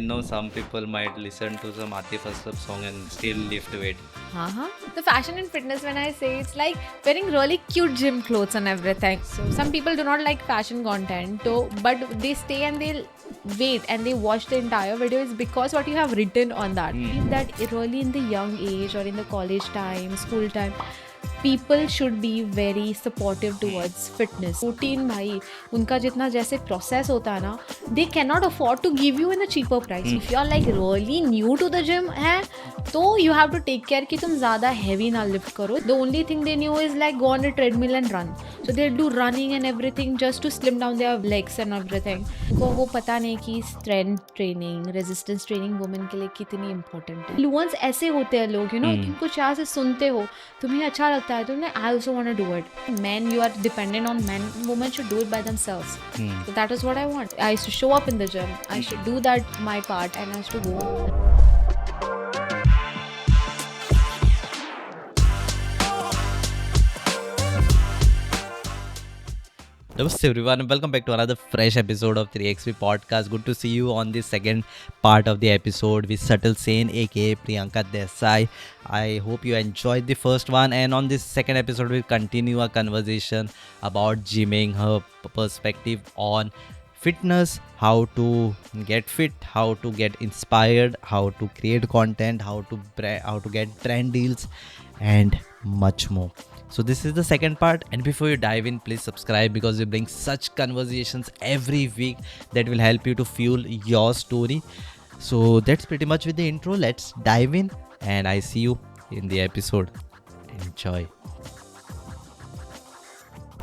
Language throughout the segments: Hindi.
know some people might listen to some Atif Aslam song and still lift weight. Uh-huh. The fashion and fitness, when I say, it's like wearing really cute gym clothes and everything. So some people do not like fashion content, though, but they stay and they'll wait and they watch the entire video is because what you have written on that. That really in the young age or in the college time, school time, people should be very supportive towards fitness. Routine भाई उनका जितना जैसे process होता है ना, they cannot afford to give you in a cheaper price. If you are like really new to the gym है तो you have to take care कि तुम ज़्यादा heavy ना lift करो. The only thing they knew is like go on a treadmill and run. So they do running and everything just to slim down their legs and everything. को वो पता नहीं कि strength training, resistance training women के लिए कितनी important है. Influence ऐसे होते हैं लोग, you know, तुम कुछ यहाँ से सुनते हो, तुम्हें अच्छा लगता है, तुमने I also want to do it. Men, you are dependent on men. Women should do it by themselves. So that is what I want. I used to show up in the gym. I should do that my part and I used to go. Namaste everyone and welcome back to another fresh episode of 3XP podcast. Good to see you on the second part of the episode with Subtle Sen aka Priyanka Desai. I hope you enjoyed the first one, and on this second episode we'll continue our conversation about gymming, her perspective on fitness, how to get fit, how to get inspired, how to create content, how to get trend deals and much more. So this is the second part, and before you dive in, please subscribe because we bring such conversations every week that will help you to fuel your story. So that's pretty much with the intro. Let's dive in and I see you in the episode. Enjoy.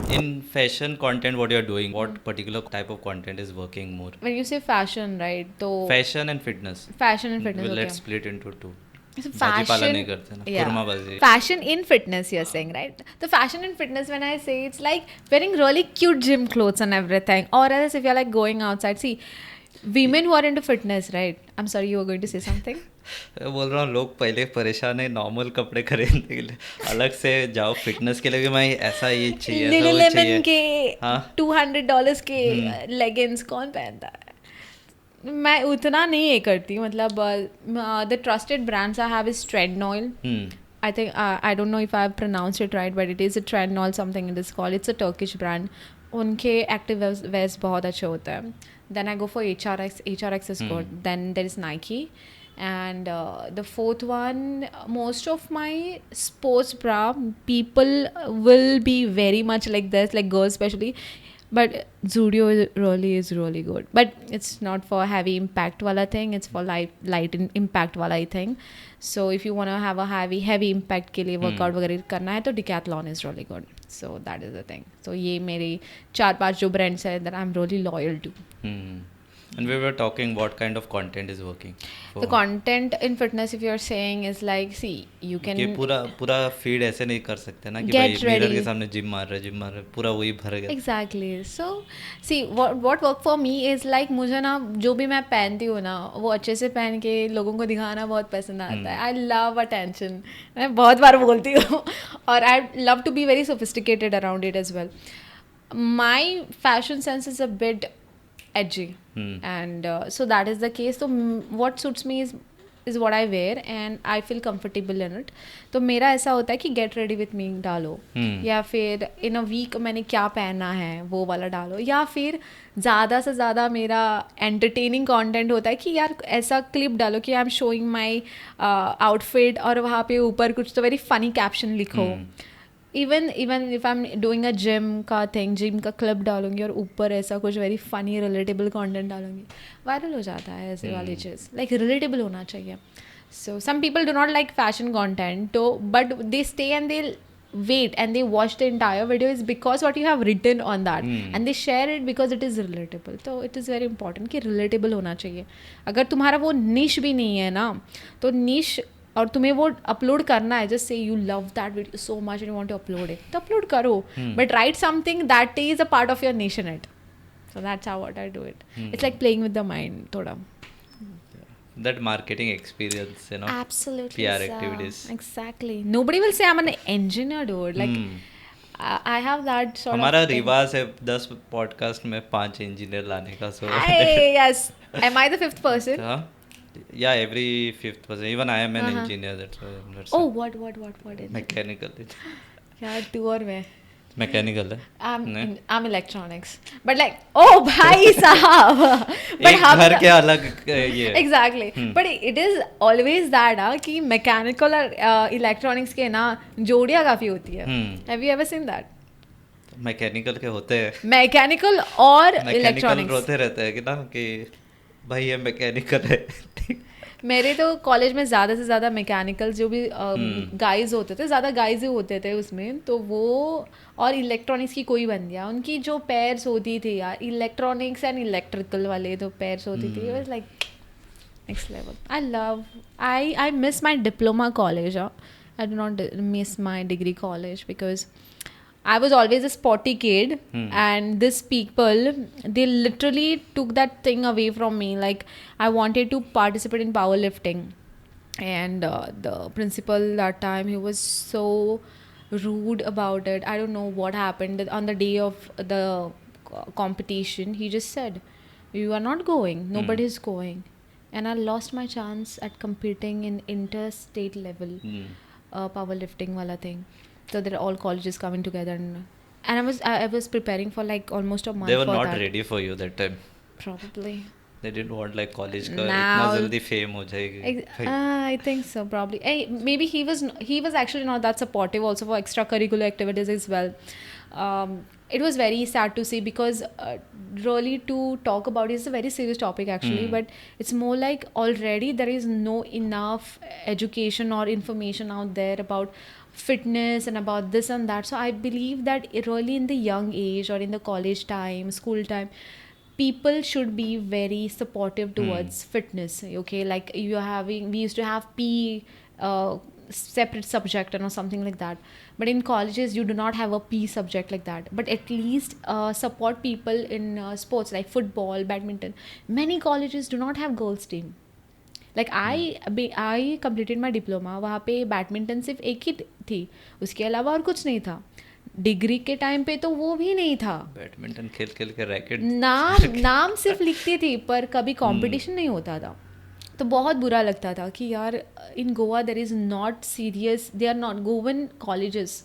In fashion content, what you're doing, what particular type of content is working more? When you say fashion, right? तो Fashion and fitness. fashion and fitness. Well, okay. let's split into two. So भाजीपाला नहीं करते ना, yeah. कुर्माबाजी. Fashion in fitness, you're saying, right? The fashion in fitness, when I say, it's like wearing really cute gym clothes and everything. Or else if you're like going outside, see, women who are into fitness, right? I'm sorry, you were going to say something? बोल रहा हूँ लोग पहले परेशान है नॉर्मल कपड़े खरीदने के लिए, अलग से जाओ फिटनेस के लिए कि मैं ऐसा ये चाहिए ऐसा वो Lululemon चाहिए. के हाँ. $200 के लेगिंग्स कौन पहनता है? मैं उतना नहीं ये करती, मतलब the trusted brands I have is Trendyol. I think I don't know if I've pronounced it right, but it is a Trendyol something it is called. It's a Turkish brand. उनके active wears बहुत अच्छे होते हैं. Then I go for HRX. HRX is good. Then there is Nike. And the fourth one, most of my sports bra, people will be very much like this, like girls especially. But Zudio is really good. But it's not for heavy impact wala thing. It's for light impact wala thing. So if you want to have a heavy impact के लिए workout वगैरह करना है तो Decathlon is really good. So that is the thing. So ये मेरे 4-5 जो brands है that I'm really loyal to. And we were talking what kind of content is working. The content in fitness, if you're saying, is like, see, you can कि पूरा फीड ऐसे नहीं कर सकते ना कि Get भाई मिरर ready. के सामने जिम मार रहे पूरा वही भर गया. Exactly. So, see, what work for me is like, मुझे ना जो भी मैं पहनती हूँ ना वो अच्छे से पहन के लोगों को दिखाना बहुत पसंद आता है. I love attention. मैं बहुत बार बोलती हूँ और I love to be very sophisticated around it as well. My fashion sense is a bit edgy. And so that is the case. So what suits me is what I wear and I feel comfortable in it. तो मेरा ऐसा होता है कि get ready with me डालो, या फिर in a week मैंने क्या पहना है वो वाला डालो, या फिर ज़्यादा से ज़्यादा मेरा entertaining content होता है कि यार ऐसा clip डालो कि I'm showing my outfit और वहाँ पे ऊपर कुछ तो very funny caption लिखो. Even if I'm doing a gym का thing, gym का clip डालूंगी और ऊपर ऐसा कुछ very funny relatable content डालूंगी, viral हो जाता है ऐसे वाली चीज़. Like relatable होना चाहिए. So some people do not like fashion content, but they stay and they'll wait and they watch the entire video is because what you have written on that and they share it because it is relatable. So it is very important कि relatable होना चाहिए. अगर तुम्हारा वो niche भी नहीं है ना तो niche और तुम्हें वो अपलोड करना है, just say you love that video so much and you want to upload it, तो अपलोड करो, but write something that is a part of your nation it. So that's how what I do it. It's like playing with the mind थोड़ा. That marketing experience, you know. Absolutely. PR activities. Exactly. Nobody will say I'm an engineer, dude. Like I have that sort हमारा of thing. रिवाज है 10 पॉडकास्ट में 5 इंजीनियर लाने का. सो Hey, yes. Am I the fifth person? Huh? Yeah, every fifth person. Even I am an Uh-huh. engineer. That's Oh, it. what is it? Mechanical. यार तू और मैं मैकेनिकल है नहीं? I'm electronics. But like, oh भाई साहब. But एक हम घर के अलग ये है. exactly. But it is always that कि mechanical और electronics के ना जोड़ियाँ काफी होती है. Have you ever seen that? Mechanical के होते हैं. Mechanical और मैकेनिकल electronics. रोते रहते हैं कि ना कि भाई ये मैकेनिकल है. मेरे तो कॉलेज में ज़्यादा से ज़्यादा मैकेनिकल जो भी गाइज होते थे, ज़्यादा गाइज ही होते थे उसमें, तो वो और इलेक्ट्रॉनिक्स की कोई बन गया. उनकी जो पेयर्स होती थी यार, इलेक्ट्रॉनिक्स एंड इलेक्ट्रिकल वाले तो पेयर्स होती थी, was like next level. I miss my diploma college. I do not miss my degree college because I was always a sporty kid, and this people, they literally took that thing away from me. Like, I wanted to participate in powerlifting, and the principal that time, he was so rude about it. I don't know what happened on the day of the competition. He just said, "You are not going. Nobody is going," and I lost my chance at competing in interstate level powerlifting wala thing. So there are all colleges coming together, and I was preparing for like almost a month. They were for not that. ready for you that time. Probably. They didn't want like college का Now- इतना जल्दी फेम हो जाएगी. I think so, probably. Hey, maybe he was actually not that supportive also for extracurricular activities as well. It was very sad to see because really to talk about it is a very serious topic actually, but it's more like already there is no enough education or information out there about fitness and about this and that. So I believe that really in the young age or in the college time, school time, people should be very supportive towards fitness. Okay, like we used to have separate subject or something like that, but in colleges you do not have a P subject like that, but at least support people in sports like football, badminton. Many colleges do not have girls team. Like I completed my diploma. वहाँ पे बैडमिंटन सिर्फ एक ही थी, उसके अलावा और कुछ नहीं था. डिग्री के टाइम पे तो वो भी नहीं था. बैडमिंटन खेल खेल के रैकेट नाम सिर्फ लिखती थी पर कभी कंपटीशन नहीं होता था. तो बहुत बुरा लगता था कि यार in Goa there is not serious, they are not Goan colleges,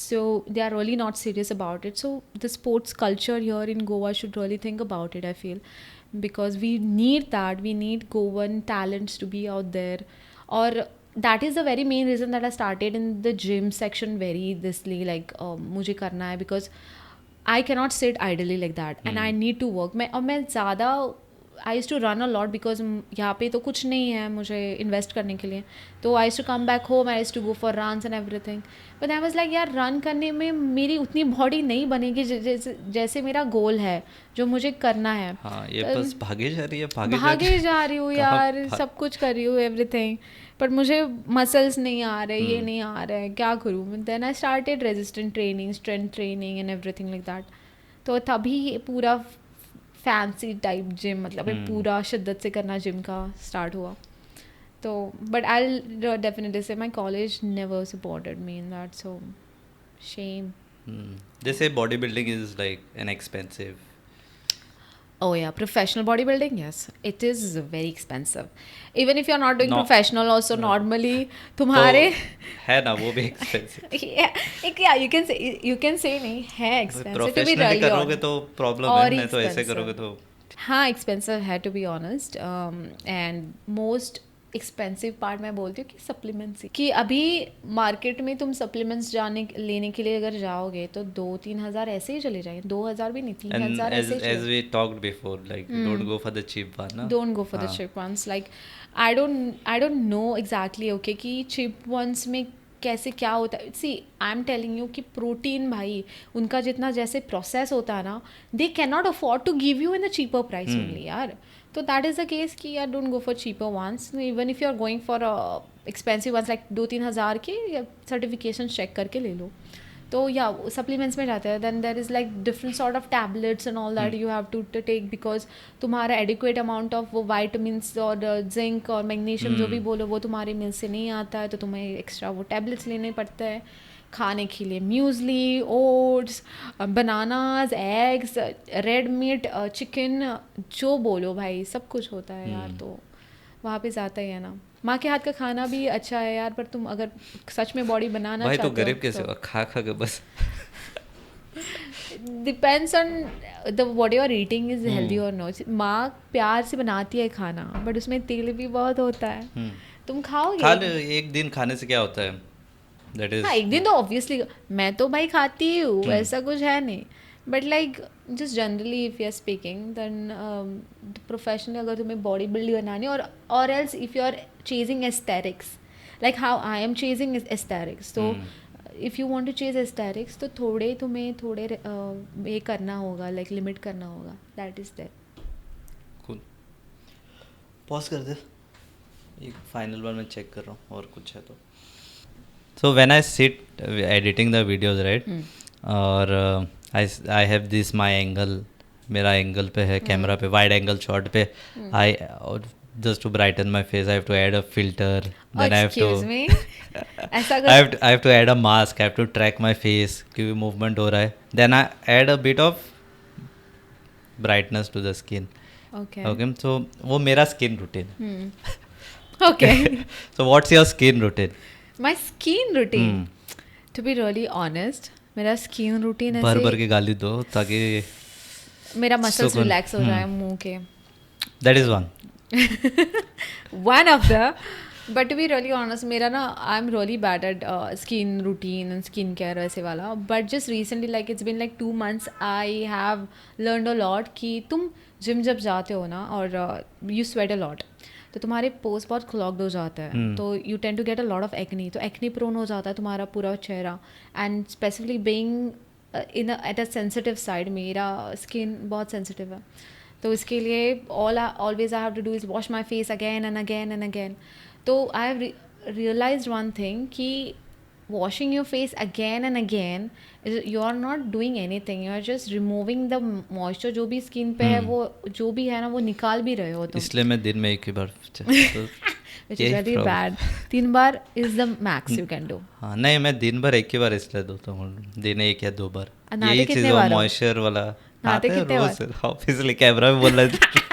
so they are really not serious about it. So the sports culture here in Goa should really think about it, I feel, because we need that. We need Goan talents to be out there, or that is the very main reason that I started in the gym section very thisly, like मुझे करना है, because I cannot sit idly like that, and I need to work. मैं ज़्यादा I use to run a lot because यहाँ पे तो कुछ नहीं है मुझे इन्वेस्ट करने के लिए. तो I use to come back home, I use to go for runs and everything. But I was like यार रन करने में मेरी उतनी बॉडी नहीं बनेगी जैसे मेरा गोल है जो मुझे करना है. हाँ, ये बस भागे जा रही है, भागे जा रही हूँ यार, सब कुछ कर रही हूँ एवरीथिंग, बट मुझे मसल्स नहीं आ रहे, ये नहीं आ रहा है, क्या करूँ. Then I started resistant training, strength training and everything like that. तो तभी पूरा फैंसी टाइप जिम, मतलब पूरा शिद्दत से करना जिम का स्टार्ट हुआ. तो but I definitely say my college never supported me in that, so shame. They say bodybuilding is like an expensive. Oh yeah, professional bodybuilding, yes, it is very expensive. Even if you're not doing No. professional also, normally तुम्हारे है ना वो भी expensive. yeah, you can say नहीं है expensive to be Professionally really करोगे honest. तो प्रॉब्लम और है, नहीं तो ऐसे expensive. करोगे तो हाँ expensive है to be honest. And most expensive part मैं बोलती हूँ कि सप्लीमेंट्स, कि अभी मार्केट में तुम सप्लीमेंट्स लेने के लिए अगर जाओगे तो 2-3 हज़ार ऐसे ही चले जाएंगे. 2,000 भी नहीं, 3,000 ऐसे ही. as we talked before, like don't go for the cheap one, na? Don't go for the cheap ones. Like I don't know exactly, okay, कि cheap ones में कैसे क्या होता है. See I am telling you कि प्रोटीन भाई उनका जितना जैसे प्रोसेस होता है ना, they can not afford to give you in a cheaper price only यार. तो दैट इज़ द केस कि यार don't go for cheaper ones. Even if you are going for expensive ones like 2-3 हज़ार के, या सर्टिफिकेशन चेक करके ले लो. तो या सप्लीमेंट्स में जाते हैं. Then there is like different sort of tablets and all that you have to take, because तुम्हारा एडिक्वेट अमाउंट ऑफ वो वाइटामिन्स और जिंक और मैग्नीशियम जो भी बोलो वो तुम्हारे मिल से नहीं आता है, तो तुम्हें एक्स्ट्रा वो टैबलेट्स लेने पड़ते हैं. खाने के लिए muesli, oats, bananas, eggs, red meat, chicken, जो बोलो भाई सब कुछ होता है यार। तो वहाँ पे जाता ही है ना। माँ के हाथ का खाना भी अच्छा है यार, पर तुम अगर सच में बॉडी बनाना भाई तो चाहते हो गरीब कैसे हुआ, खा खा के बस। Depends on the what you are eating is healthy और नो। माँ प्यार से बनाती है खाना, बट उसमें तेल भी बहुत होता है। तुम खाओगे खा ले, एक दिन खाने से क्या होता है, दैट हाँ, इज। एक दिन तो ऑब्वियसली मैं तो भाई खाती ही हूँ, ऐसा कुछ है नहीं। But like just generally if you are speaking then professionally अगर तुम्हें बॉडी बिल्ड बनानी, और else if you are chasing aesthetics like how I am chasing aesthetics, तो if you want to chase aesthetics तो तुम्हें थोड़े ये करना होगा, लाइक लिमिट करना होगा, that is that. Cool, pause कर दे, एक फाइनल बार मैं चेक कर रहा हूँ और कुछ है तो। So when I sit editing the videos right, और I have this my angle, मेरा एंगल पे है कैमरा पे, वाइड एंगल शॉट पे, आई just to brighten my face I have to add a filter, then I have to Excuse me, ऐसा I have to add a mask, I have to track my face क्योंकि movement हो रहा है, then I add a bit of brightness to the skin. okay Okay, so वो मेरा skin routine. okay So what's your skin routine? my skin routine, to be really honest, मेरा skin routine भर भर ऐसे के गाली दो ताकि मेरा मसल्स सुकून। रिलैक्स हो जाए मुंह के। that is one. one of the, but to be really honest, मेरा ना I'm really bad at skin routine and skin care वैसे वाला, but just recently like it's been like 2 months I have learned a lot कि तुम जिम जब जाते हो ना और you sweat a lot, तो तुम्हारे पोस्ट बहुत क्लॉग्ड हो जाता है, तो you tend to get a lot of acne, तो एक्नी प्रोन हो जाता है तुम्हारा पूरा चेहरा, and specifically being in at a sensitive side, मेरा स्किन बहुत सेंसिटिव है, तो इसके लिए always I have to do is wash my face again and again and again. तो I have realised one thing कि washing your face again and again you are not doing anything, you are just removing the moisture जो भी स्किन पे है, वो जो भी है ना वो निकाल भी रहे हो तुम, इसलिए मैं दिन में एक ही बार which is very bad. 3 bar is the max you can do. हाँ नहीं, मैं दिन भर एक ही बार इसलिए धोता हूँ, दिन 1 या 2 बार। नहाते यही कितने चीज़ बार हो? मॉइस्चर वाला नहाते नहाते हैं कितने रोज, ऑब्वियसली कैमरा में बोल रहा है।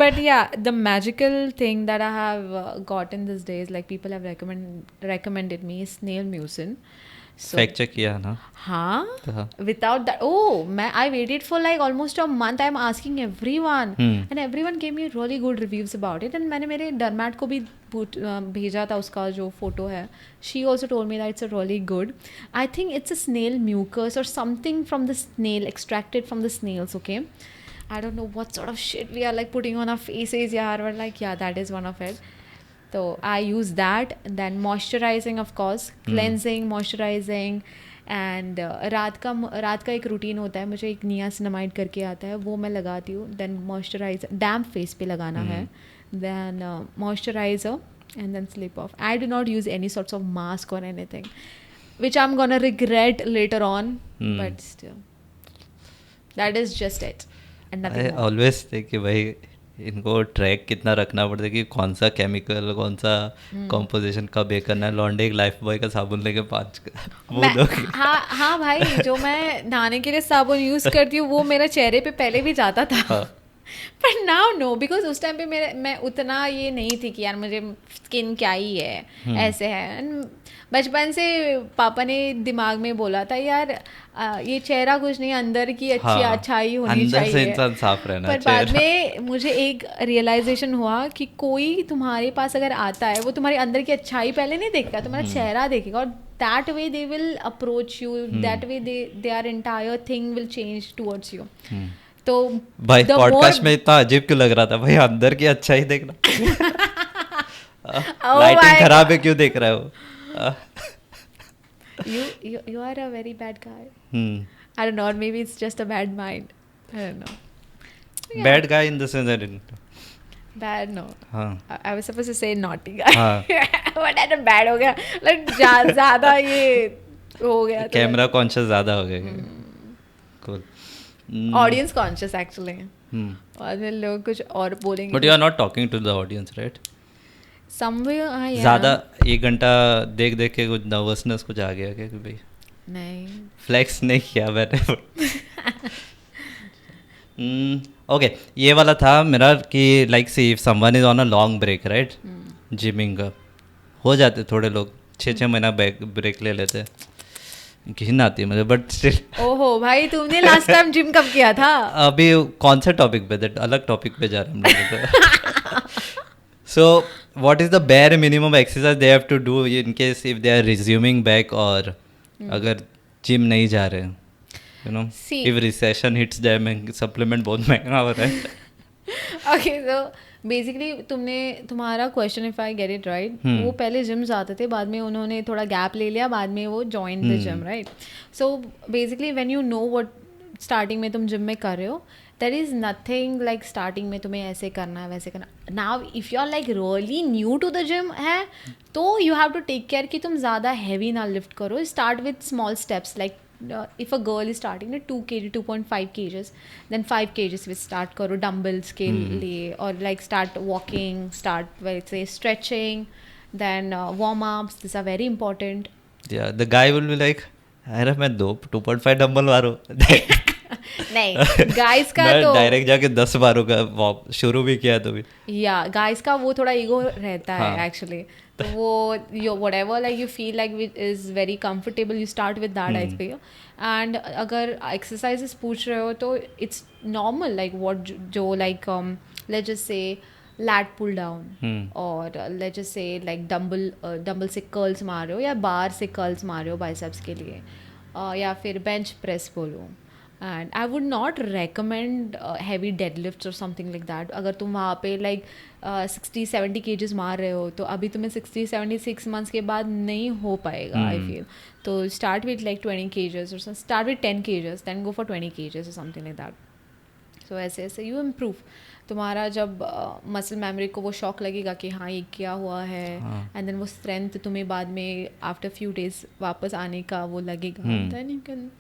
But yeah, the magical thing that I have gotten these days, like people have recommended me, is snail mucin. So fact check किया ना? हाँ, तो हाँ। without that, I waited for like almost a month. I'm asking everyone, and everyone gave me really good reviews about it. And मैंने मेरे डरमैट को भी भेजा था उसका जो फोटो है. She also told me that it's a really good. I think it's a snail mucus or something from the snail, extracted from the snails. Okay, I don't know what sort of shit we are like putting on our faces. Yeah, but like yeah, that is one of it. So I use that, and then moisturizing, of course, cleansing, moisturizing, and रात का एक रूटीन होता है, मुझे एक नियासिनामाइड करके आता है, वो मैं लगाती हूँ, then moisturizer, damp face पे लगाना है, then moisturizer, and then sleep off. I do not use any sorts of mask or anything, which I'm gonna regret later on, but still, that is just it, and nothing I more. Always think कि भाई इनको ट्रैक कितना रखना पड़ता है कि कौन सा केमिकल, कौन सा कॉम्पोजिशन कब ये करना है। लॉन्डे एक लाइफ बॉय का साबुन लेके 5 हाँ भाई, जो मैं नहाने के लिए साबुन यूज़ करती हूँ वो मेरे चेहरे पे पहले भी जाता था, पर नाउ नो, बिकॉज उस टाइम पे मैं उतना ये नहीं थी कि यार मुझे स्किन क्या ही है, ऐसे है। And बचपन से पापा ने दिमाग में बोला था यार ये चेहरा कुछ नहीं, अंदर की अच्छाई होनी अंदर चाहिए, से इंसान साफ रहना पर बाद में मुझे एक रियलाइजेशन हुआ कि कोई तुम्हारे पास अगर आता है वो तुम्हारी अंदर की अच्छाई पहले नहीं देखता, तुम्हारा चेहरा देखेगा, और that way they will approach you, that way they our entire thing will change towards you. तो भाई पॉडकास्ट में इतना अजीब क्यों लग रहा था भाई, अंदर की अच्छाई देखना। लाइटिंग खराब है क्यों देख रहे हो? You are a very bad guy. I don't know, or maybe it's just a bad mind. I don't know. Yeah. Bad guy in the sense I didn't. Bad, no. हाँ. I was supposed to say naughty guy. हाँ. But I bad हो गया, like ज़्यादा ये हो गया। कैमरा कॉन्शियस ज़्यादा हो गया। Cool. Audience conscious actually. और फिर लोग कुछ और बोलेंगे। But you are not talking to the audience, right? Somewhere I am. ज़्यादा 1 घंटा देख देख के कुछ नर्वसनेस कुछ आ गया क्या कि भाई? नहीं। फ्लेक्स नहीं किया मैंने। ओके, ये वाला था मेरा कि like see if someone is on a long break right, gymming का हो जाते थोड़े लोग 6-6 महीना ब्रेक ले लेते, घिन आती है मुझे बट स्टिल। ओहो भाई, तुमने लास्ट टाइम जिम कब किया था? अभी कौन से टॉपिक पे थे, अलग टॉपिक पे जा रहे हैं हम लोग। So what is the bare minimum exercise they have to do in case if they are resuming back, और अगर जिम नहीं जा रहे, you know, See. If recession hits them, supplement बहुत महंगा हो रहा है। ओके, सो बेसिकली तुम्हारा question, if I get it right, वो पहले जिम जाते थे, बाद में उन्होंने थोड़ा गैप ले लिया, बाद में वो join the gym, right? So basically when you know what starting में तुम जिम में कर रहे हो, there is nothing like starting में तुम्हें ऐसे करना है वैसे करना। Now if you are like really new to the gym है, तो you have to take care कि तुम ज़्यादा हैवी ना लिफ्ट करो। Start with small steps, like if a girl is starting at 2 kg 2.5 kgs, then 5 kgs we start karo dumbbells ke liye, or like start walking, start let's say stretching, then warm ups, these are very important. Yeah, the guy will be like, अरे मैं 2.5 डंबल मारूं। नहीं, गाइस का मैं तो डायरेक्ट जाके 10 मारूंगा, शुरू भी किया तो भी। या गाइस का वो थोड़ा ईगो रहता है हाँ. एक्चुअली, तो वो यो whatever like you feel like which is very comfortable, you start with that I feel. And अगर exercises पूछ रहे हो तो it's normal like what जो like let's just say lat pull down, और let's just say like dumbbell से curls मार रहे हो, या बार से curls मार रहे हो biceps के लिए, या फिर bench press बोलो। And I would not recommend heavy deadlifts और समथिंग लाइक दैट। अगर तुम वहाँ पे लाइक 60-70 केजेस मार रहे हो, तो अभी तुम्हें 60-76 मंथ्स के बाद नहीं हो पाएगा आई फील। तो स्टार्ट विथ लाइक 20 केजेस, और start with 10 kgs, then go for 20 kgs और समथिंग लाइक दैट। सो ऐसे ऐसे यू इम्प्रूव। तुम्हारा जब मसल मेमोरी को वो शॉक लगेगा कि हाँ ये क्या हुआ है, एंड देन वो स्ट्रेंथ तुम्हें बाद में आफ्टर फ्यू डेज वापस आने का वो लगेगा, then you can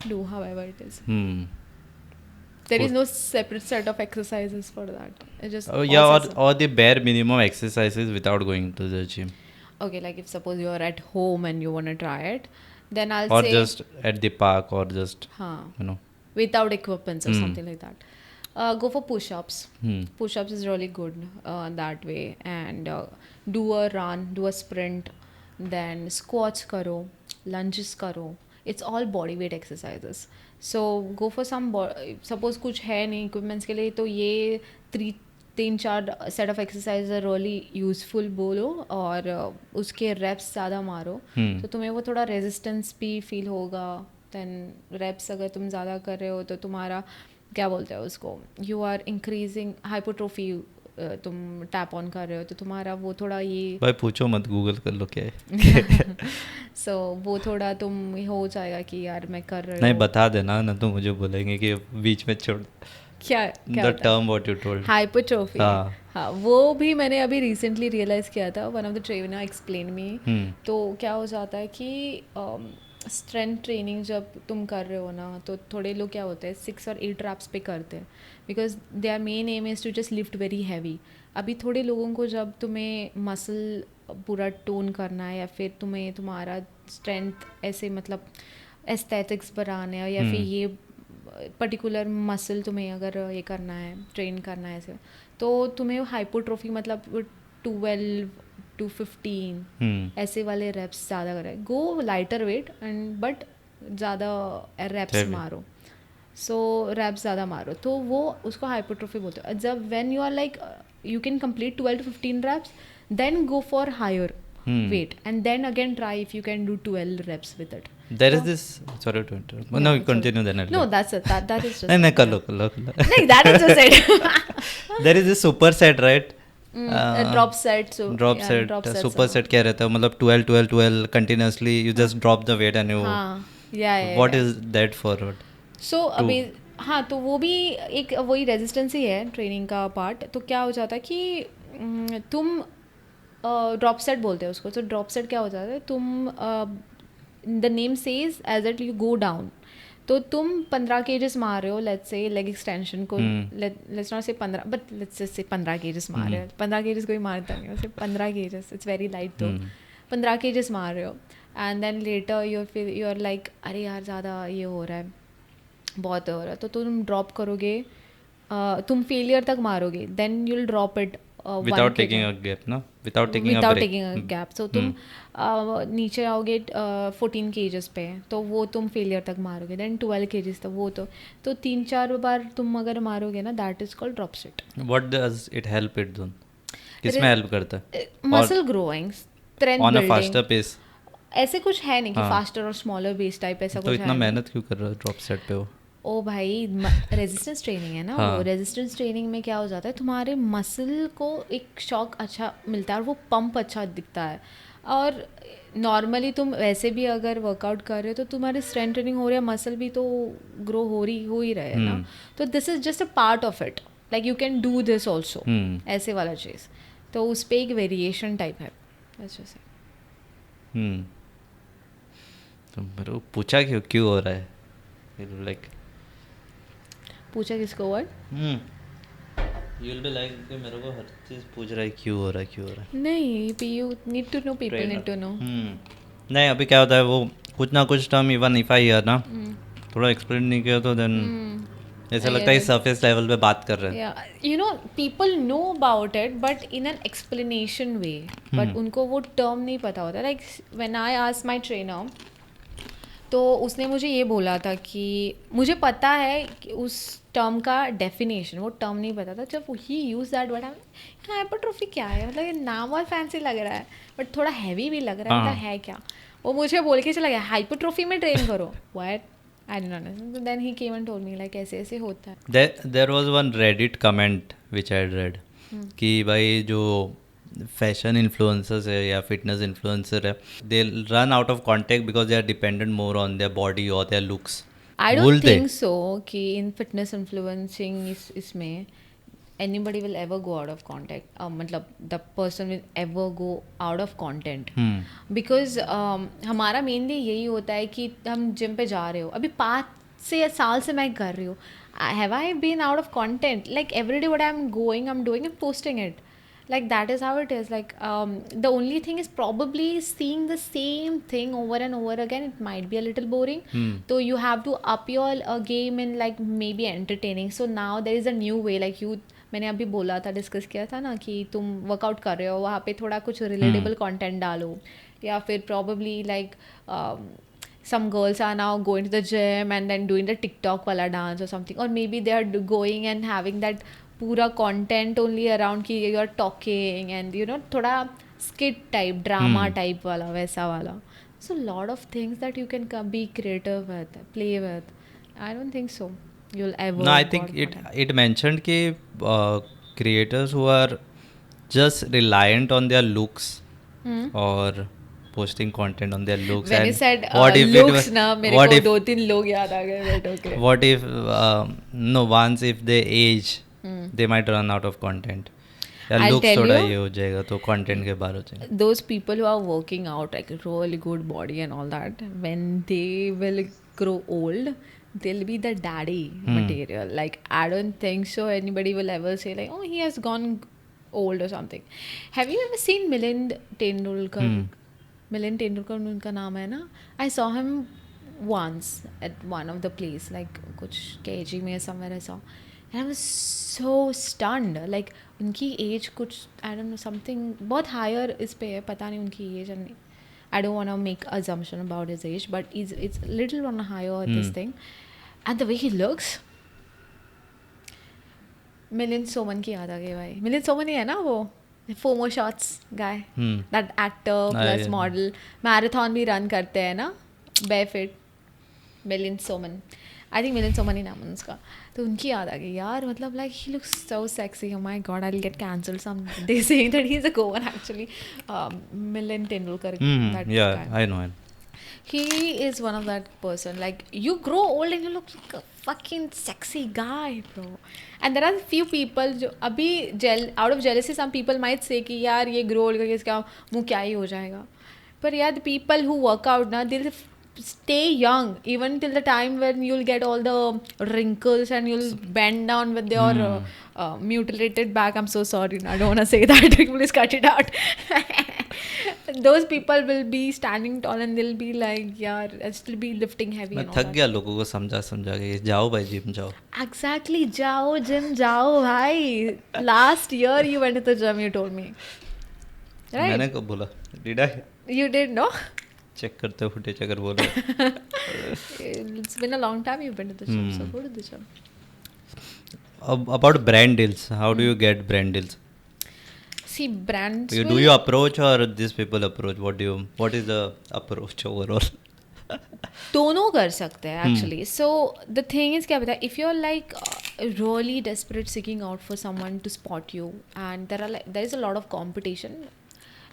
do however it is. There is no separate set of exercises for that. It just or the bare minimum exercises without going to the gym. Okay, like if suppose you are at home and you want to try it, then I'll or say, or just at the park, or just you know, without equipments or something like that. Go for push-ups. Push-ups is really good that way, and do a run, do a sprint, then squats karo, lunges karo. It's all body weight exercises. So go for some suppose कुछ है नहीं equipments के लिए, तो ये 3-4 set of exercises are really useful बोलो, और उसके reps ज़्यादा मारो, तो तुम्हें वो थोड़ा resistance भी feel होगा। then reps अगर तुम ज़्यादा कर रहे हो तो तुम्हारा क्या बोलते हैं उसको, you are increasing hypertrophy, तुम टैप ऑन कर रहे हो, तो तुम्हारा वो थोड़ा ये भाई पूछो मत, गूगल कर लो क्या है। सो वो थोड़ा तुम हो जाएगा कि यार मैं कर रही हूँ। नहीं बता देना ना, तो मुझे बोलेंगे कि बीच में छोड़। क्या the term what you told, hypertrophy. हाँ, वो भी मैंने अभी रिसेंटली रियलाइज़ किया था, one of the trainer explain me. तो क्या हो जाता है कि स्ट्रेंथ ट्रेनिंग जब तुम कर रहे हो ना, तो थोड़े लोग क्या होते हैं 6 और 8 रैप्स पे करते हैं, because their main aim is to just lift very heavy. अभी थोड़े लोगों को जब तुम्हें मसल पूरा टोन करना है, या फिर तुम्हें तुम्हारा स्ट्रेंथ ऐसे मतलब एस्थेटिक्स बनाना है, या फिर ये पर्टिकुलर मसल तुम्हें अगर ये करना है, ट्रेन करना है ऐसे, तो तुम्हें हाइपोट्रोफी मतलब 12 to 15 ऐसे वाले रेप्स ज़्यादा करें। गो लाइटर वेट एंड बट ज़्यादा रेप्स मारो, सो रेप्स ज़्यादा मारो, तो वो उसको हाइपोट्रोफी बोलते हैं। जब when you are like you can complete 12 to 15 reps, then go for higher weight, and then again try if you can do 12 reps with it. There is this, sorry to interrupt. No, continue then. No, that's it. That is just नहीं कर लो नहीं, that is just it. There is this super set, right? Drop set. So drop set, super set क्या रहता है, मतलब 12 continuously you just drop the weight and you what is that for? So अभी हाँ, तो वो भी एक वही रेजिस्टेंस ही है ट्रेनिंग का पार्ट। तो क्या हो जाता है कि तुम ड्रॉप सेट बोलते हैं उसको। तो ड्रॉप सेट क्या हो जाता है, तुम the name says as that you go down, तो तुम 15 केजेस मार रहे हो, लेट्स से लेग एक्सटेंशन को, let's not say 15 but let's say 15 kgs मार रहे हो, 15 केजेस कोई मारता नहीं है, सिर्फ 15 केजेस, इट्स वेरी लाइट, तो 15 केजेस मार रहे हो and then later you are like अरे यार ज़्यादा ये हो रहा है, बहुत हो रहा है, तो तुम ड्रॉप करोगे, तुम फेलियर तक मारोगे, then you will drop it without taking a gap ना, without taking a gap, so तुम नीचे आओगे 14 केजेस पे, तो वो तुम फेलियर तक मारोगे, देन 12 केजेस तक, वो तो 3-4 बार तुम अगर मारोगे ना, that is called drop set. What does it help it do, किसमें हेल्प करता है? Muscle growing, strength on a building, faster pace. ऐसे कुछ है नहीं कि फास्टर और स्मॉलर बेस टाइप ऐसा तो कुछ इतना है. मेहनत क्यों कर रहा है ड्रॉप सेट पे वो? ओ भाई, रेजिस्टेंस ट्रेनिंग है ना वो. रेजिस्टेंस ट्रेनिंग में क्या हो जाता है, तुम्हारे मसल को एक शॉक अच्छा मिलता है और वो पंप अच्छा दिखता है. और नॉर्मली तुम वैसे भी अगर वर्कआउट कर रहे हो तो तुम्हारी स्ट्रेंथ ट्रेनिंग हो रही है, मसल भी तो ग्रो हो ही रहे है ना. तो this is just a part of it, like you can do this also, ऐसे वाला चीज़. तो उस पर एक वेरिएशन टाइप है वैसे से. तो मेरे को पूछा क्यों हो रहा है, लाइक पूछा किसको? Word you will be like कि मेरे को हर चीज़ पूछ रहा है क्यों हो रहा है. नहीं, you need to know, people need to know. नहीं, अभी क्या होता है, वो कुछ ना कुछ term even if I hear ना, थोड़ा एक्सप्लेन नहीं किया तो देन ऐसा लगता है सरफेस लेवल पे बात कर रहे हैं. You know, people know about it but in an explanation way, but उनको वो टर्म नहीं पता होता. Like when I asked my trainer, तो उसने मुझे ये बोला था कि मुझे पता है कि उस टर्म का डेफिनेशन, वो टर्म नहीं पता था. जब ही यूज़ दैट वर्ड, हाइपरट्रोफी क्या है, मतलब ये नाम और फैंसी लग रहा है बट थोड़ा हैवी भी लग रहा है, मतलब है क्या. वो मुझे बोल के चला गया हाइपरट्रोफी में ट्रेन करो. What? I didn't understand. Then he came and told me like ऐसे होता है. There was one Reddit comment which I had read कि भाई जो फैशन इन्फ्लुएंसर्स है या फिटनेस इन्फ्लुएंसर है, they run out of contact because they are dependent more on their body और their looks. I don't think so कि in fitness influencing इसमें anybody will ever go out of contact. मतलब the person will ever go out of content. Because हमारा मेनली यही होता है कि हम जिम पे जा रहे हो, अभी 5 साल से मैं कर रही हूँ. Have I been out of content? Like every day what I'm doing and posting it. Like that is how it is. Like the only thing is probably seeing the same thing over and over again. It might be a little boring. So you have to up your game in like maybe entertaining. So now there is a new way. Like मैंने अभी बोला था, डिस्कस किया था ना कि तुम वर्कआउट कर रहे हो, वहाँ पे थोड़ा कुछ रिलेटेबल कंटेंट डालो, या फिर probably like some girls are now going to the gym and then doing the TikTok wala dance or something, or maybe they are going and having that पूरा content only around कि you are talking and you know थोड़ा skit type, drama type वाला, वैसा वाला. So lot of things that you can be creative with, play with. I don't think so you'll ever. No, I think it mentioned कि creators who are just reliant on their looks or posting content on their looks. When and you said what if looks ना, मेरे को 2-3 लोग याद आ गए. But okay. What if no, once if they age, they might run out of content. या looks थोड़ा ये हो जाएगा तो content के बाहर हो जाएगा. Those people who are working out like really good body and all that, when they will grow old, they'll be the daddy material. Like I don't think so anybody will ever say like, oh, he has gone old or something. Have you ever seen Milind Tendulkar? Milind Tendulkar उनका नाम है ना. I saw him once at one of the place, like कुछ KG में somewhere I saw, and I was so stunned. Like उनकी age कुछ I don't know something बहुत higher इस पे है, पता नहीं उनकी age. And I don't want to make assumption about his age, but it's little on higher this thing. And the way he looks, Milind Soman की याद आ गई भाई. मिलिंद सोमन ही है ना वो FOMO shots guy, that actor plus model, marathon भी run करते हैं ना barefoot. Milind Soman, I think Milind Soman ही नाम है उसका. तो उनकी याद आ गई यार. मतलब like he looks so sexy. Oh my god, I'll get cancelled someday saying that he's a Goan actually. Milind Tendulkar. Yeah, guy. I know him. He is one of that person. Like you grow old and you look like a fucking sexy guy, bro. And there are few people जो अभी out of jealousy some people might say कि यार ये grow old करके इसका मुँह क्या ही हो जाएगा. पर यार the people who work out ना, they'll stay young even till the time when you'll get all the wrinkles and you'll bend down with your mutilated back. I'm so sorry, I don't want to say that. Please cut it out. Those people will be standing tall and they'll be like, yeah, I'll still be lifting heavy मैं and all थक that. गया लोगों को समझा समझा के, जाओ भाई जिम जाओ. Exactly, जाओ जिम जाओ भाई. Last year you went to the gym, you told me, right? मैंने कब बोला? Did I? You did, no? Check करते हो फुटेज अगर बोलो. It's been a long time you've been to the gym, so go to the gym. About brand deals, how do you get brand deals? See, brands Do will- you approach or these people approach? What is the approach overall? दोनों कर सकते हैं actually. So the thing is क्या पता है, if you are like really desperate seeking out for someone to spot you and there is a lot of competition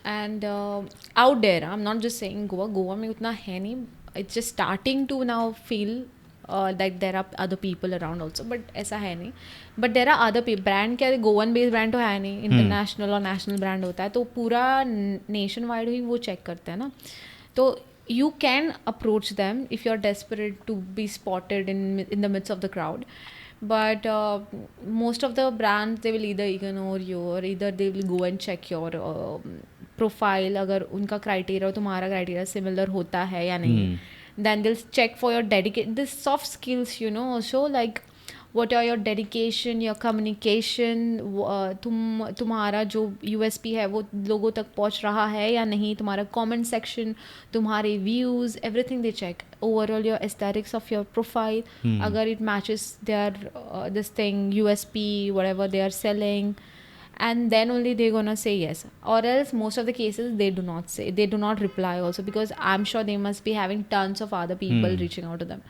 and out there. I am not just saying Goa में उतना है नहीं. It's just starting to now feel that there are other people around also, but ऐसा है नहीं. But there are other brand. क्या गोवन बेस्ड ब्रांड तो है नहीं, इंटरनेशनल और नेशनल ब्रांड होता है, तो पूरा नेशन वाइड ही वो चेक करते हैं ना. तो you can approach them if you're desperate to be spotted in the midst of the crowd, but most of the brands, they will either ignore you or either they will go and check your profile. अगर उनका criteria और तुम्हारा criteria similar होता है या नहीं, then they'll check for your dedication, the soft skills, you know, also like what are your dedication, your communication, तुम्हारा जो USP है वो लोगों तक पहुंच रहा है या नहीं, तुम्हारा comment section, तुम्हारे views, everything they check. Overall your aesthetics of your profile, अगर it matches their this thing, USP, whatever they are selling, and then only they're gonna say yes. Or else most of the cases they do not say, they do not reply also, because I'm sure they must be having tons of other people reaching out to them.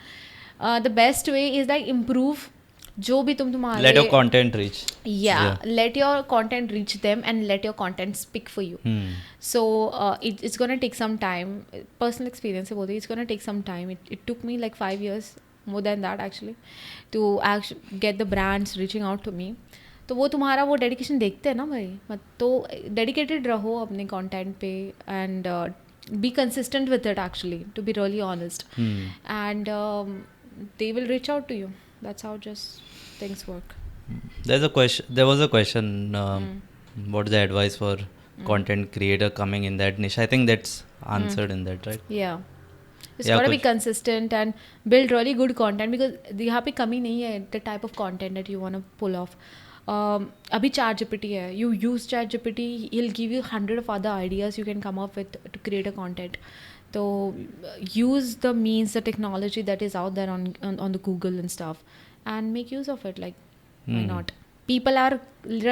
The best way is like improve जो भी तुम्हारे Let your content reach. yeah, let your content reach them and let your content speak for you. So it's gonna take some time. Personal experience से बोलती, it's gonna take some time. It took me like 5 years, more than that actually, to actually get the brands reaching out to me. तो वो तुम्हारा वो डेडिकेशन देखते हैं ना भाई. तो डेडिकेटेड रहो अपने कंटेंट पे and be consistent with it actually, to be really honest, and they will reach out to you. That's how just things work. There was a question, what is the advice for content creator coming in that niche? I think that's answered in that, right? Yeah, it's Yeah, gotta be कुछ- consistent and build really good content, because यहाँ पे कमी नहीं है the type of content that you want to pull off. अभी ChatGPT है, you use ChatGPT, he'll give you 100 of other ideas you can come up with to create a content. So use the means, the technology that is out there on the Google and stuff, and make use of it. Like, why not? People are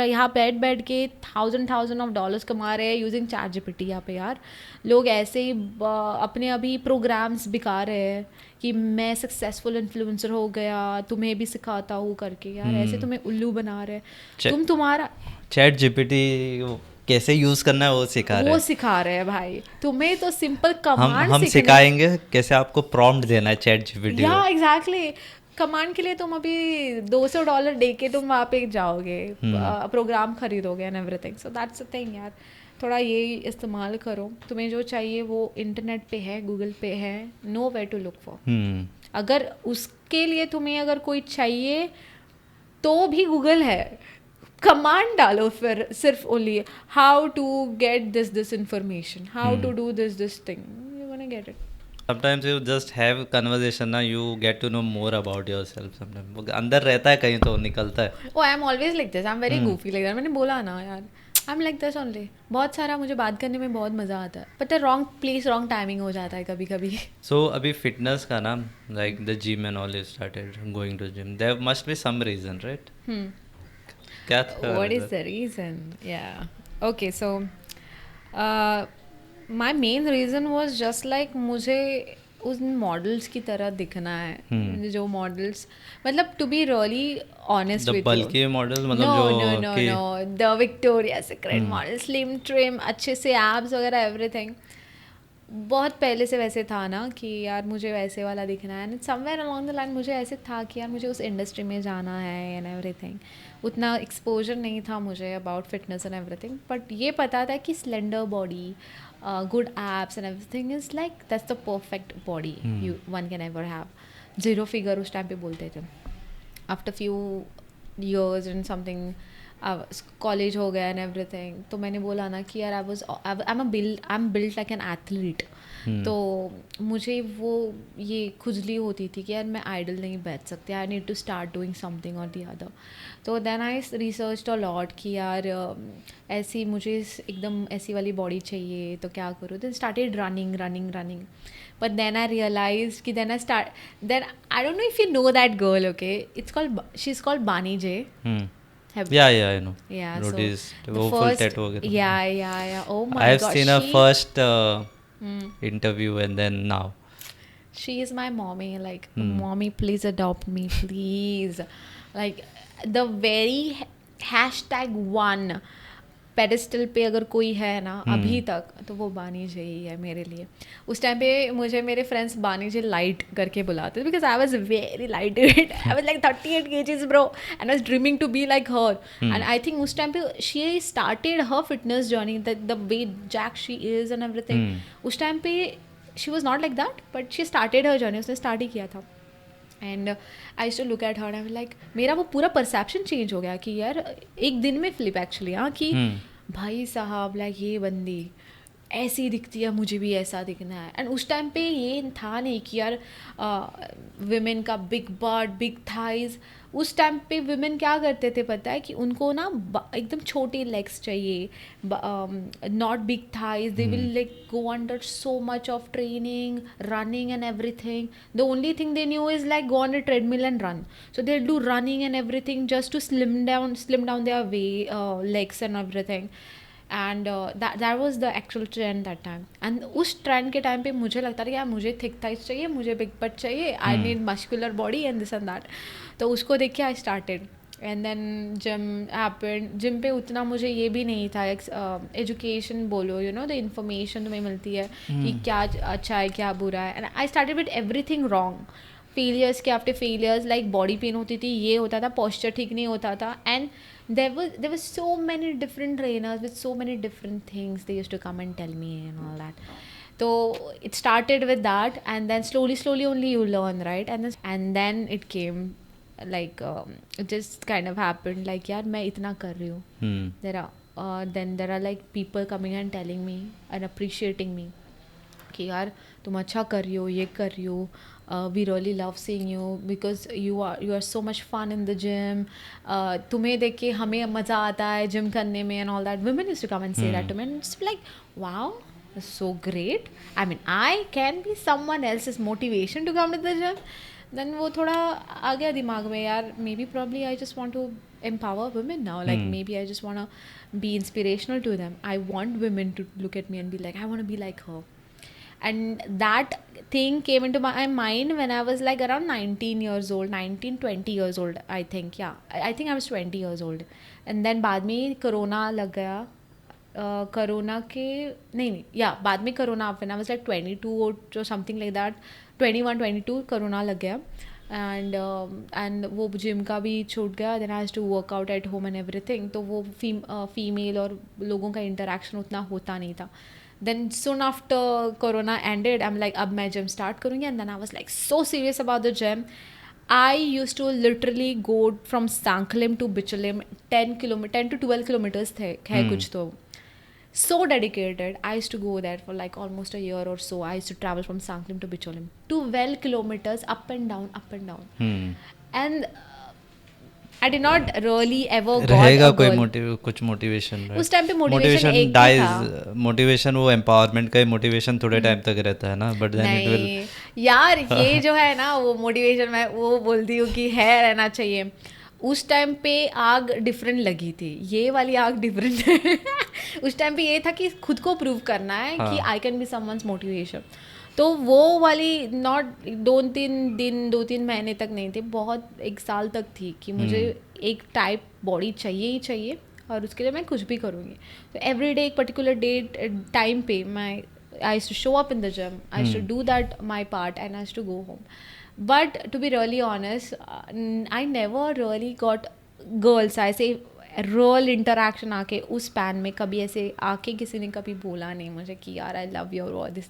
यहाँ बैठ के थाउजेंड ऑफ डॉलर्स कमा रहे हैं यूजिंग ChatGPT. यहाँ पे यार लोग ऐसे ही अपने अभी प्रोग्राम्स बिका रहे हैं कि मैं सक्सेसफुल इन्फ्लुएंसर हो गया, तुम्हें भी सिखाता हूँ करके. यार ऐसे तुम्हें उल्लू बना रहे हैं. तुम्हारा ChatGPT कैसे यूज करना है वो सिखा रहे वो हैं. सिखा रहे हैं भाई. तुम्हें तो सिंपल हम कमांड सिखाएंगे कैसे आपको प्रॉम्प्ट देना है ChatGPT को. या एग्जैक्टली. कमांड के लिए तुम अभी $200 दे के तुम वहाँ पे जाओगे, प्रोग्राम खरीदोगे and everything. So that's the thing यार, थोड़ा ये इस्तेमाल करो. तुम्हें जो चाहिए वो इंटरनेट पे है, गूगल पे है, nowhere to look for. अगर उसके लिए तुम्हें अगर कोई चाहिए तो भी गूगल है. कमांड डालो फिर सिर्फ only how to get this information, how to do this thing, you gonna get it. Sometimes you just have conversation ना, you get to know more about yourself. Sometimes वो अंदर रहता है कहीं तो निकलता है. Oh, I'm always like this. I'm very goofy like that. मैंने बोला ना यार, I'm like this only. बहुत सारा मुझे बात करने में बहुत मज़ा आता है. पता है wrong place, wrong timing हो जाता है कभी कभी. So अभी fitness का ना, like the gym and all, you started going to gym. There must be some reason, right? क्या था? What is the reason? Yeah. Okay, so my main reason was just like मुझे उन मॉडल्स की तरह दिखना है. जो मॉडल्स, मतलब to be really honest The with bulky model मतलब no, कि the Victoria's Secret model, slim trim, अच्छे से abs वगैरह everything. बहुत पहले से वैसे था ना कि यार मुझे वैसे वाला दिखना है. And somewhere along the line मुझे ऐसे था कि यार मुझे उस इंडस्ट्री में जाना है एंड एवरीथिंग. उतना एक्सपोजर नहीं था मुझे about fitness and everything, but ये पता था कि slender body, good abs and everything is like that's the perfect body you one can ever have. Zero figure उस टाइम पे बोलते थे. After few years and something, college हो गया एंड एवरीथिंग, तो मैंने बोला ना कि यार I am built like an athlete. तो मुझे वो ये खुजली होती थी कि यार मैं आइडल नहीं बैठ सकती, I need to start doing something और दी अदर. तो then I research a lot कि यार ऐसी मुझे एकदम ऐसी वाली बॉडी चाहिए, तो क्या करूँ. Then started running. But then I realized कि then I don't know if you know that girl, okay? She's called Bani J. Yeah, I know. Yeah, Noticed. so वो the full first, tattoo वगैरह. yeah. Oh my I have God, seen her first Hmm. interview and then now. She is my mommy. Like, mommy, please adopt me, please. Like, the very #1 pedestal पे अगर कोई है ना अभी तक, तो वो बानी जे ही है मेरे लिए. उस टाइम पे मुझे मेरे फ्रेंड्स बानी जे लाइट करके बुलाते थे, because I was very light weight. I was like 38 kgs bro, and I was dreaming to be like her. And I think उस टाइम पे she started her fitness journey, the way jack she is and everything. उस टाइम पे she was not like that, but she started her journey, उसने स्टार्ट ही किया था. And I used to look at her, I was like, मेरा वो पूरा परसेप्शन चेंज हो गया कि यार एक दिन में फ्लिप एक्चुअली. हाँ, कि भाई साहब लाइक ये बंदी ऐसी दिखती है, मुझे भी ऐसा दिखना है. एंड उस टाइम पे ये था नहीं कि यार विमेन का बिग बट, बिग थाइज. उस टाइम पे विमेन क्या करते थे पता है, कि उनको ना एकदम छोटे लेग्स चाहिए, not big thighs. They will like go under so much of training, running and everything. The only thing they knew is like go on a treadmill and run. So they do running and everything just to slim down their legs and everything. And that was the actual trend that time. and उस ट्रेंड के टाइम पे मुझे लगता था कि यार मुझे थिक थाइज चाहिए, मुझे बिग बट चाहिए, I need muscular body and this and that. तो उसको देख के I started. And then gym happened. Gym पे उतना मुझे ये भी नहीं था, एजुकेशन बोलो, यू नो, द इन्फॉर्मेशन तुम्हें मिलती है कि क्या अच्छा है क्या बुरा है. And I started with everything wrong. Failures के after failures, like body pain होती थी, ये होता था, पॉस्चर ठीक नहीं होता था. And there were so many different trainers with so many different things they used to come and tell me and all that. So it started with that, and then slowly only you learn, right? And then it came like it just kind of happened like yaar मैं इतना कर रही हूँ. There are like people coming and telling me and appreciating me कि यार तुम अच्छा कर रही हो, ये कर रही हो. We really love seeing you because you are so much fun in the gym. तुम्हें देख के हमें मज़ा आता है जिम करने में and all that. Women used to come and say that to me, and it's like, wow, that's so great. I mean, I can be someone else's motivation to come to the gym. Then वो थोड़ा आ गया दिमाग में, यार maybe probably I just want to empower women now. Like maybe I just want to be inspirational to them. I want women to look at me and be like, I want to be like her. And that thing came into my mind when I was like around 19 years old, 20 years old, I think. Yeah, I think I was 20 years old. And then बाद में कोरोना लग गया. कोरोना के नहीं या बाद में corona, when I was like 22 or something like that, 21 22 corona लग गया. and वो जिम का भी छूट गया. then I used to work out at home and everything. तो वो फीमेल और लोगों का इंटरेक्शन उतना होता नहीं था. Then soon after Corona ended, I'm like, अब मैं gym start करूँगी. And then I was like so serious about the gym. I used to literally go from Sankalim to Bicholim, 10 to 12 kilometers है कुछ तो. So dedicated. I used to go there for like almost a year or so. I used to travel from Sankalim to Bicholim. 12 kilometers up and down. And I did not really ever got रहेगा a कोई girl. कुछ मोटिवेशन. उस टाइम पे मोटिवेशन एक ही था. मोटिवेशन वो एम्पावरमेंट का मोटिवेशन थोड़े टाइम तक रहता है ना, बट देन इट विल यार ये जो है ना वो मोटिवेशन मैं वो बोलती हूँ कि है रहना चाहिए. उस टाइम पे आग डिफरेंट लगी थी, ये वाली आग डिफरेंट है. उस टाइम पे ये था कि खुद को प्रूव करना है कि I can be someone's motivation. तो वो वाली नॉट 2-3 महीने तक नहीं थे, बहुत 1 साल तक थी कि मुझे एक टाइप बॉडी चाहिए ही चाहिए और उसके लिए मैं कुछ भी करूँगी. तो एवरी डे एक पर्टिकुलर डेट टाइम पे मैं I used to show up in the gym. I used to do that my part and I used to go home. But to be really honest, I never really got girls ऐसे रोल इंटरेक्शन आके उस पैन में कभी ऐसे आके किसी ने कभी बोला नहीं मुझे कि यार आई लव यू और दिस।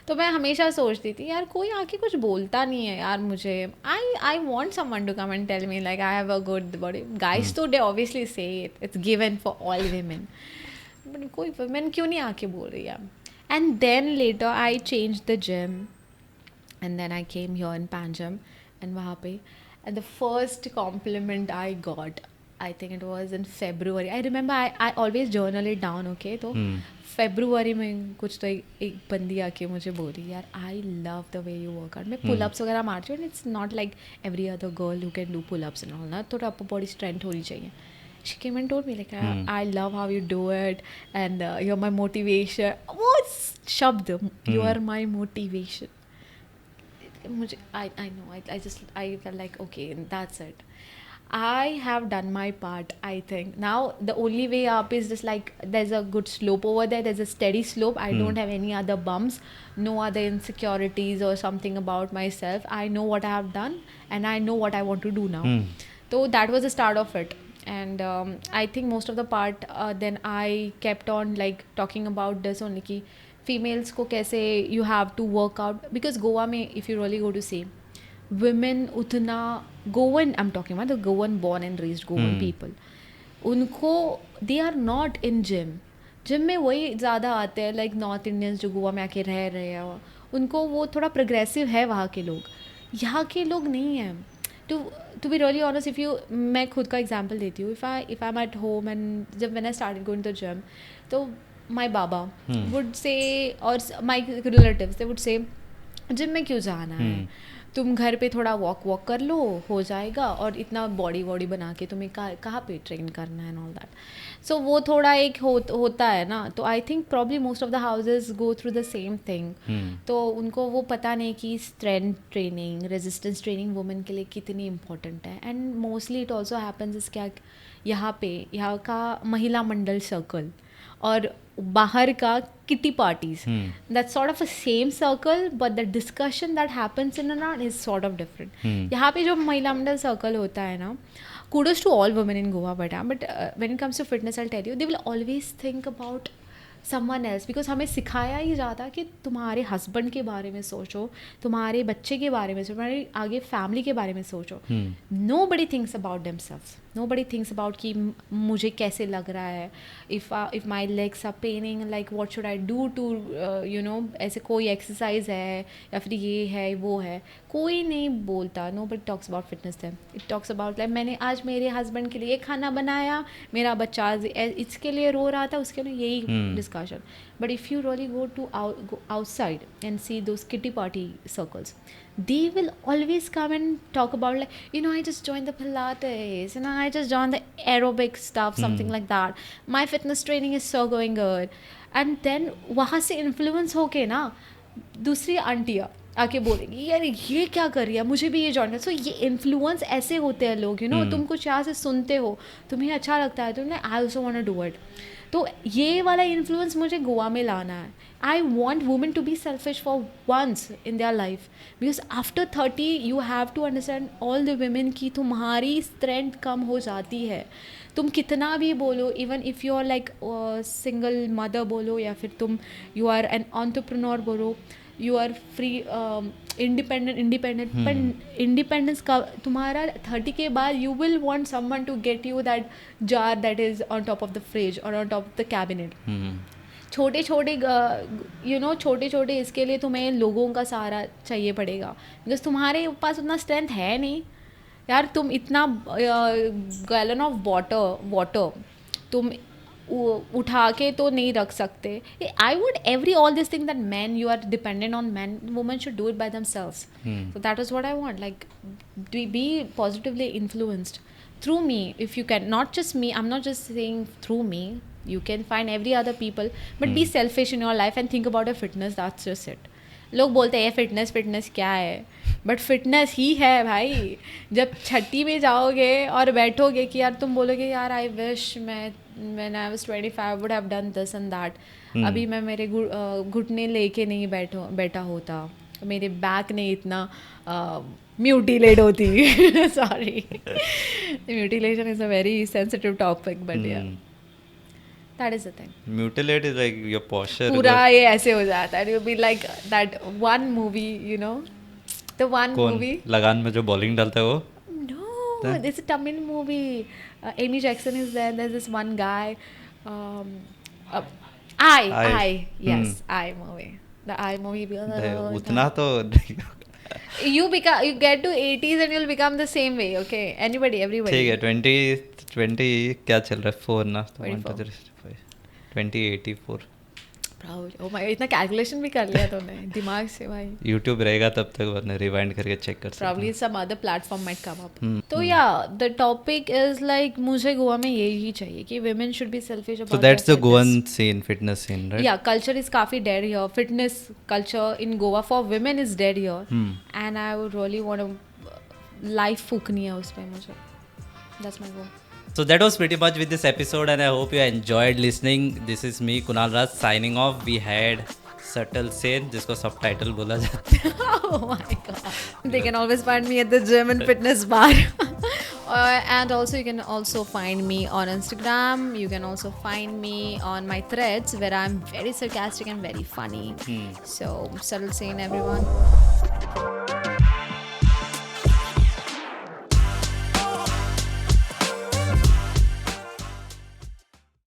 तो मैं हमेशा सोचती थी यार कोई आके कुछ बोलता नहीं है यार मुझे। I want someone to come and tell me like I have a good body. Guys तो they obviously say it's given for all women, but कोई वुमेन क्यों नहीं आके बोल रही है। And then later I change the gym and then I came here in Panjam and वहाँ पे and the first compliment I got, I think it was in February. I remember I always journal it down, okay. तो February में कुछ तो एक बंदी आके मुझे बोली यार I love the way you work out. मैं पुल अप्स वगैरह मारती हूँ, it's not like every other girl who can do pull ups and all ना, थोड़ा अपर बॉडी स्ट्रेंथ होनी चाहिए। She came and told me like I love how you do it and you're my motivation. What शब्द, you are my motivation. मुझे I know I just I felt like okay that's it. I have done my part. I think now the only way up is just like there's a good slope over there. There's a steady slope. I don't have any other bumps, no other insecurities or something about myself. I know what I have done and I know what I want to do now. So that was the start of it. And I think most of the part then I kept on like talking about this only कि females को कैसे you have to work out, because Goa में if you really go to see women उतना Goan, I'm talking about the Goan born and raised Goan people, उनको they are not in gym में वही ज़्यादा आते हैं लाइक नॉर्थ इंडियंस जो गोवा में आके रह रहे हैं, उनको वो थोड़ा प्रोग्रेसिव है वहाँ के लोग, यहाँ के लोग नहीं हैं। To be really honest if you, मैं खुद का एग्जांपल देती हूँ, if I am at home and जब मैंने स्टार्टेड गोइंग टू जिम तो माई बाबा वुड से और माई relatives they would say gym में क्यों जाना है, तुम घर पे थोड़ा वॉक कर लो हो जाएगा, और इतना बॉडी बना के तुम्हें कहाँ पे ट्रेन करना है एंड ऑल दैट। सो वो थोड़ा एक होता है ना। तो I think probably most of the houses go through the same thing. तो उनको वो पता नहीं कि strength training, resistance training women के लिए कितनी इंपॉर्टेंट है। And mostly it also happens इस क्या यहाँ का महिला मंडल सर्कल और बाहर का kitty parties, that sort of a same circle but the discussion that happens in and out is sort of different. यहाँ पे जो महिला मंडल सर्कल होता है ना, kudos to all women in Goa, but when it comes to fitness, I'll tell you, they will always think about someone else, because हमें सिखाया ही जाता कि तुम्हारे हस्बैंड के बारे में सोचो, तुम्हारे बच्चे के बारे में सोचो, तुम्हारे आगे फैमिली के बारे में सोचो। Nobody thinks about themselves. Nobody thinks about कि मुझे कैसे लग रहा है, if my legs are paining, like what should I do to you know, ऐसे कोई एक्सरसाइज है या फिर ये है वो है, कोई नहीं बोलता। Nobody talks about fitness then. It talks about like मैंने आज मेरे हस्बैंड के लिए खाना बनाया, मेरा बच्चा आज इसके लिए रो रहा था, उसके लिए यही discussion. But if you really go outside and see those kitty party circles, they will always come and talk about like, you know, I just joined the Pilates, you know, I just joined the aerobic stuff, something like that. My fitness training is so going good. And then वहाँ से influence होके ना दूसरी आंटियाँ आके बोलेंगी यार ये क्या कर रही है, मुझे भी ये जॉइन कर। सो ये इन्फ्लुएंस ऐसे होते हैं लोग, यू नो, तुम कुछ यहाँ से सुनते हो, तुम्हें अच्छा लगता है, तुमने I also want to do it. तो ये वाला इन्फ्लुएंस मुझे गोवा में लाना है। I want women to be selfish for once in their life, because after 30 you have to understand all the women की तुम्हारी स्ट्रेंथ कम हो जाती है। तुम कितना भी बोलो, even if you are like single mother बोलो या फिर तुम यू आर एन एंटरप्रेन्योर बोलो, यू आर फ्री इंडिपेंडेंट पर इंडिपेंडेंस का तुम्हारा 30 के बाद you will want someone to get you that jar that is on top of the fridge और on top of the cabinet. छोटे छोटे इसके लिए तुम्हें लोगों का सहारा चाहिए पड़ेगा, बिकॉज तुम्हारे पास उतना स्ट्रेंथ है नहीं यार। तुम इतना गैलन ऑफ वाटर तुम उठा के तो नहीं रख सकते। I would every all this thing that man, you are dependent on man, women should do it by themselves. So that is what I want, like be positively influenced through me. If you can, not just me, I'm not just saying through me, you can find every other people, but be selfish in your life and think about your fitness. That's just it. लोग बोलते हैं फिटनेस क्या है, बट फिटनेस ही है भाई। जब 30 में जाओगे और बैठोगे कि यार तुम बोलोगे यार I wish when I was 25 would have done this and that, अभी मैं मेरे घुटने लेके नहीं बैठा होता, मेरे बैक ने इतना म्यूटिलेट होती sorry mutilation is a very sensitive topic but yeah that is the thing mutilate is like your posture पूरा ये ऐसे हो जाता है you be like that one movie you know the one कौन मूवी लगान में जो बॉलिंग डालता है वो No, it's a Tamil movie. Amy Jackson is there. There's this one guy. Uh, I. Yes, I movie. The I movie. उतना तो You get to 80s and you'll become the same way. Okay, anybody, everybody. ठीक है 20 क्या चल रहा है 4 ना 1 2 24. 3 4 2084 Proud. Oh my, इतना कैलकुलेशन भी कर लिया तूने दिमाग से भाई. यूट्यूब रहेगा तब तक वरना रिवाइंड करके चेक कर सकते Probably some other platform might come up. तो yeah, the topic is like मुझे गोवा में यही चाहिए कि women should be selfish about so that's their the fitness. Goan scene fitness scene right Yeah, culture is काफी dead here. Fitness culture in Goa for women is dead here. And I would really want to life फूकनी है उस पे मुझे. That's my goal. So that was pretty much with this episode and I hope you enjoyed listening. This is me Kunal Raj signing off. We had Subtle Sen जिसको subtitle बोला जाता है. Oh my god. They can always find me at the gym and fitness bar. And also you can also find me on Instagram. You can also find me on my threads where I'm very sarcastic and very funny. So Subtle Sen everyone.